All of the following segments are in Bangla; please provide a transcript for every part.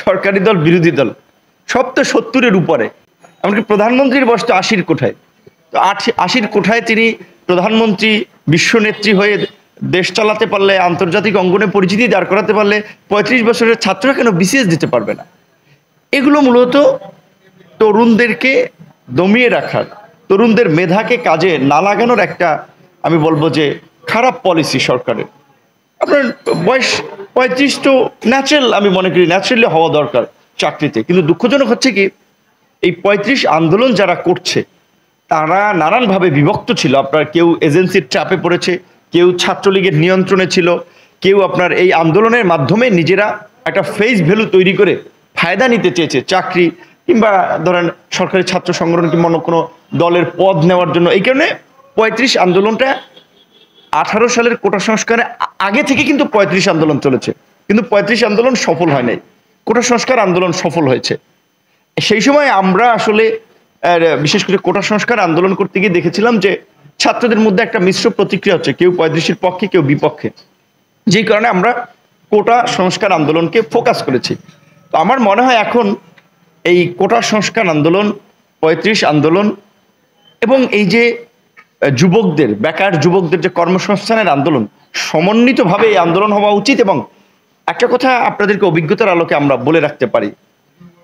সরকারি দল বিরোধী দল সব তো 70-এর উপরে, এমনকি প্রধানমন্ত্রীর বয়স তো 80-র কোঠায়। তো 80-র কোঠায় তিনি প্রধানমন্ত্রী, বিশ্বনেত্রী হয়ে দেশ চালাতে পারলে, আন্তর্জাতিক অঙ্গনে পরিচিতি দাঁড় করাতে পারলে 35 বছরের ছাত্ররা কেন বিসিএস দিতে পারবে না? এগুলো মূলত তরুণদেরকে দমিয়ে রাখার, তরুণদের মেধাকে কাজে না লাগানোর একটা, আমি বলবো যে খারাপ পলিসি সরকারের। আপনার বয়স 35 তো ন্যাচারাল, আমি মনে করি ন্যাচারালি হওয়া দরকার চাকরিতে। কিন্তু দুঃখজনক হচ্ছে কি, এই 35 আন্দোলন যারা করছে তারা নানানভাবে বিভক্ত ছিল। আপনার কেউ এজেন্সির চাপে পড়েছে, কেউ ছাত্রলীগের নিয়ন্ত্রণে ছিল, কেউ আপনার এই আন্দোলনের মাধ্যমে নিজেরা একটা ফেস ভ্যালু তৈরি করে ফায়দা নিতে চেয়েছে, চাকরি কিংবা ধরেন সরকারি ছাত্র সংগঠন কিংবা অন্য কোনো দলের পদ নেওয়ার জন্য। এই কারণে 35 আন্দোলনটা 18 সালের কোটা সংস্কারে আগে থেকে কিন্তু 35 আন্দোলন চলেছে, কিন্তু 35 আন্দোলন সফল হয় নাই, কোটা সংস্কার আন্দোলন সফল হয়েছে। সেই সময় আমরা আসলে বিশেষ করে কোটা সংস্কার আন্দোলন করতে গিয়ে দেখেছিলাম যে ছাত্রদের মধ্যে একটা মিশ্র প্রতিক্রিয়া হচ্ছে, কেউ 35-এর পক্ষে, কেউ বিপক্ষে। যেই কারণে আমরা কোটা সংস্কার আন্দোলনকে ফোকাস করেছি। তো আমার মনে হয় এখন এই কোটা সংস্কার আন্দোলন, 35 আন্দোলন এবং এই যে যুবকদের, বেকার যুবকদের যে কর্মসংস্থানের আন্দোলন, সমন্বিতভাবে এই আন্দোলন হওয়া উচিত। এবং একটা কথা আপনাদেরকে অভিজ্ঞতার আলোকে আমরা বলে রাখতে পারি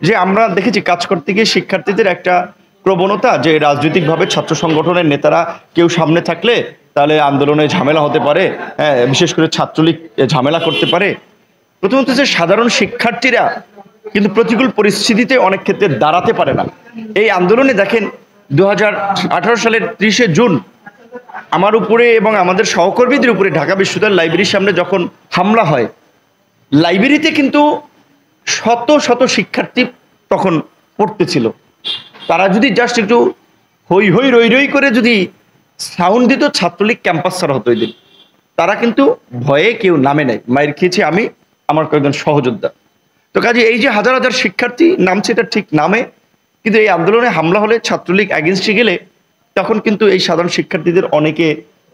যে আমরা দেখেছি কাজ করতে গিয়ে শিক্ষার্থীদের একটা প্রবণতা যে রাজনৈতিকভাবে ছাত্র সংগঠনের নেতারা কেউ সামনে থাকলে তাহলে আন্দোলনে ঝামেলা হতে পারে, হ্যাঁ, বিশেষ করে ছাত্রলীগ ঝামেলা করতে পারে। প্রথমত যে সাধারণ শিক্ষার্থীরা কিন্তু প্রতিকূল পরিস্থিতিতে অনেক ক্ষেত্রে দাঁড়াতে পারে না। এই আন্দোলনে দেখেন 2018 সালের 30শে জুন আমার উপরে এবং আমাদের সহকর্মীদের উপরে ঢাকা বিশ্ববিদ্যালয় লাইব্রেরির সামনে যখন হামলা হয়, লাইব্রেরিতে কিন্তু শত শত শিক্ষার্থী তখন পড়তেছিল। তারা যদি জাস্ট একটু হই হই রই রই করে যদি সাউন্ড দিত, ছাত্রলীগ ক্যাম্পাস ছাড়া হতো। ওই দিন তারা কিন্তু ভয়ে কেউ নামে নাই, মায়ের খেয়েছে আমি, আমার কয়েকজন সহযোদ্ধা। তো কাজে এই যে হাজার হাজার শিক্ষার্থী নামছে, এটা ঠিক নামে, কিন্তু এই আন্দোলনে হামলা হলে, ছাত্রলীগ অ্যাগেনস্টে গেলে তখন কিন্তু এই সাধারণ শিক্ষার্থীদের অনেকে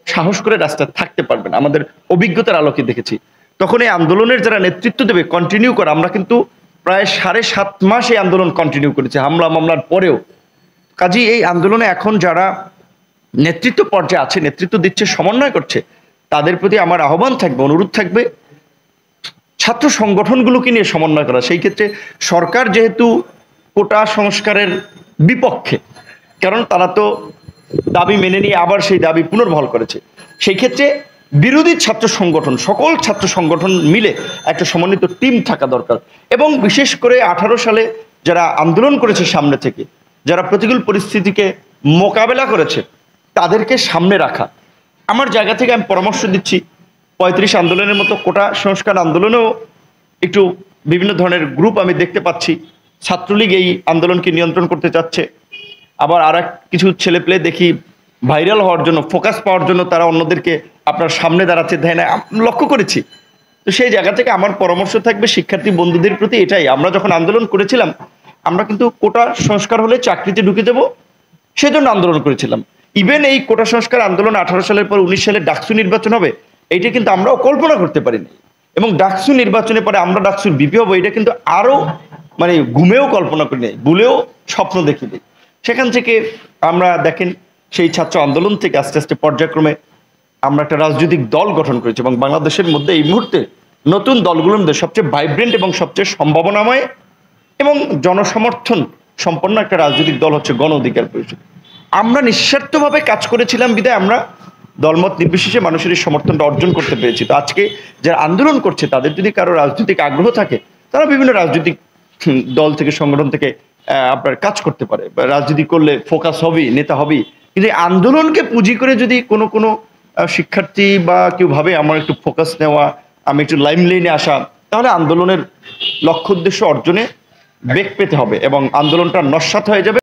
সাহস করে রাস্তায় থাকতে পারবে না। আমাদের অভিজ্ঞতার আলোকে দেখেছি তখন এই আন্দোলনের যারা নেতৃত্ব দেবে, কন্টিনিউ করে, আমরা কিন্তু প্রায় 7.5 মাস এই আন্দোলন কন্টিনিউ করেছি হামলা মামলার পরেও। কাজেই এই আন্দোলনে এখন যারা নেতৃত্ব পর্যায়ে আছে, নেতৃত্ব দিচ্ছে, সমন্বয় করছে, তাদের প্রতি আমার আহ্বান থাকবে, অনুরোধ থাকবে ছাত্র সংগঠনগুলোকে নিয়ে সমন্বয় করা। সেই ক্ষেত্রে সরকার যেহেতু কোটা সংস্কারের বিপক্ষে, কারণ তারা তো দাবি মেনে নিয়ে আবার সেই দাবি পুনর্বহাল করেছে, সেই ক্ষেত্রে বিরোধী ছাত্র সংগঠন, সকল ছাত্র সংগঠন মিলে একটা সমন্বিত টিম থাকা দরকার। এবং বিশেষ করে 18 সালে যারা আন্দোলন করেছে সামনে থেকে, যারা প্রতিকূল পরিস্থিতিকে মোকাবেলা করেছে, তাদেরকে সামনে রাখা। আমার জায়গা থেকে আমি পরামর্শ দিচ্ছি, 35 আন্দোলনের মতো কোটা সংস্কার আন্দোলনেও একটু বিভিন্ন ধরনের গ্রুপ আমি দেখতে পাচ্ছি। ছাত্রলীগ এই আন্দোলনকে নিয়ন্ত্রণ করতে চাচ্ছে, আবার আর কিছু ছেলেপেলে দেখি ভাইরাল হওয়ার জন্য, ফোকাস পাওয়ার জন্য তারা অন্যদেরকে আপনার সামনে দাঁড়াচ্ছে, দেয় না, লক্ষ্য করেছি। তো সেই জায়গা থেকে আমার পরামর্শ থাকবে শিক্ষার্থী বন্ধুদের প্রতি এটাই, আমরা যখন আন্দোলন করেছিলাম, আমরা কিন্তু কোটা সংস্কার হলে চাকরিতে ঢুকে দেবো সেজন্য আন্দোলন করেছিলাম। ইভেন এই কোটা সংস্কার আন্দোলন 18 সালের পর 19 সালে ডাকসু নির্বাচন হবে, এইটা কিন্তু আমরাও কল্পনা করতে পারিনি। এবং ডাকসু নির্বাচনের পরে আমরা ডাকসুর বিপি হবো, এটা কিন্তু আরো মানে ঘুমেও কল্পনা করি নাই, ভুলেও স্বপ্ন দেখিনি। সেখান থেকে আমরা দেখেন সেই ছাত্র আন্দোলন থেকে আস্তে আস্তে পর্যায়ক্রমে আমরা একটা রাজনৈতিক দল গঠন করেছি। এবং বাংলাদেশের মধ্যে এই মুহূর্তে নতুন দলগুলোর মধ্যে সবচেয়ে ভাইব্রেন্ট এবং সবচেয়ে সম্ভাবনাময় এবং জনসমর্থন সম্পন্ন একটা রাজনৈতিক দল হচ্ছে গণ অধিকার পরিষদ। আমরা নিঃস্বার্থভাবে কাজ করেছিলাম বিধায় আমরা দলমত নির্বিশেষে মানুষের এই সমর্থনটা অর্জন করতে পেরেছি। তো আজকে যারা আন্দোলন করছে, তাদের যদি কারো রাজনৈতিক আগ্রহ থাকে, তারা বিভিন্ন রাজনৈতিক দল থেকে, সংগঠন থেকে আপনার কাজ করতে পারে। রাজনীতি করলে ফোকাস হবেই, নেতা হবেই। কিন্তু এই আন্দোলনকে পুঁজি করে যদি কোনো শিক্ষার্থী বা কেউ ভাবে আমার একটু ফোকাস নেওয়া, আমি একটু লাইম লাইনে আসা, তাহলে আন্দোলনের লক্ষ্য উদ্দেশ্য অর্জনে বেগ পেতে হবে এবং আন্দোলনটা নস্যাৎ হয়ে যাবে।